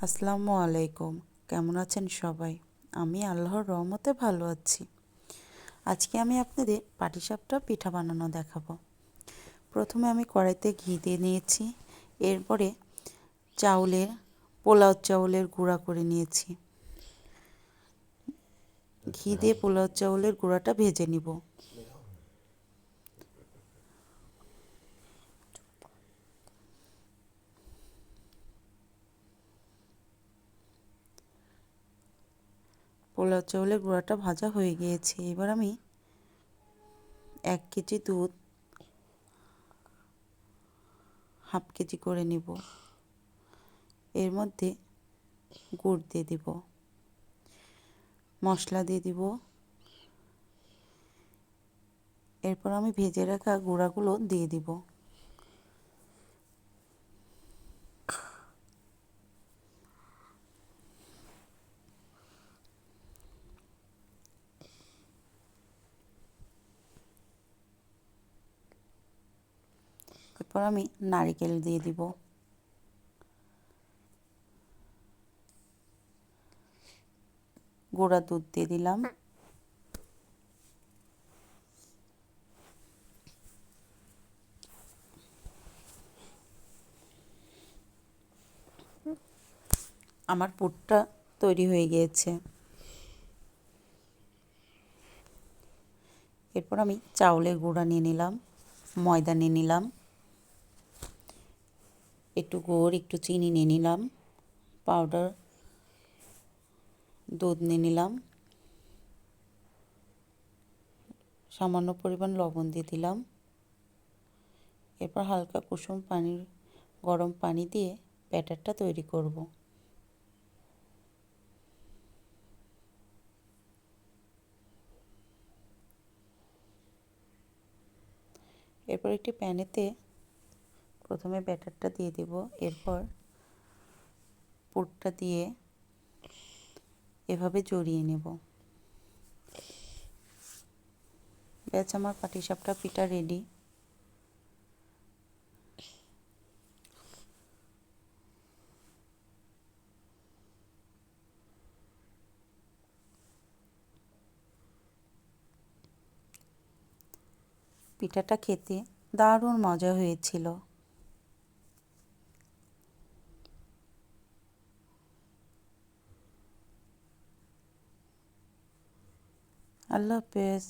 আসসালামু আলাইকুম। কেমন আছেন সবাই? আমি আল্লাহর রহমতে ভালো আছি। আজকে আমি আপনাদের পাটিসাপটা পিঠা বানানো দেখাবো। প্রথমে আমি কড়াইতে ঘি দিয়ে নিয়েছি। এরপরে পোলাও চাউলের গুঁড়া করে নিয়েছি। ঘি দিয়ে পোলাও চাউলের গুঁড়াটা ভেজে নিব। পোলাও চাউলের গুঁড়াটা ভাজা হয়ে গিয়েছে। এবার আমি 1 কেজি দুধ হাফ কেজি করে নিব। এর মধ্যে গুড় দিয়ে দিব, মশলা দিয়ে দিব। এরপর আমি ভেজে রাখা গুঁড়াগুলো দিয়ে দিব। এরপর আমি নারকেল দিয়ে দিব। গুঁড়া দুধ দিয়ে দিলাম। আমার পুরটা তৈরি হয়ে গিয়েছে। এরপর আমি চাউলের গুঁড়া নিয়ে নিলাম, ময়দা নিয়ে নিলাম, একটু গুড়, একটু চিনি নিয়ে নিলাম, পাউডার দুধ নিয়ে নিলাম, সামান্য পরিমাণ লবণ দিয়ে দিলাম। এরপর হালকা গরম পানি দিয়ে ব্যাটারটা তৈরি করব। এরপর একটি প্যানেতে প্রথমে ব্যাটারটা দিয়ে দেব। এরপর পুরটা দিয়ে এভাবে জড়িয়ে নেব। ব্যাস, আমার পাটিসাপটা পিঠা রেডি। পিঠাটা খেতে দারুণ মজা হয়েছিল। আল্লাহ হাফেজ।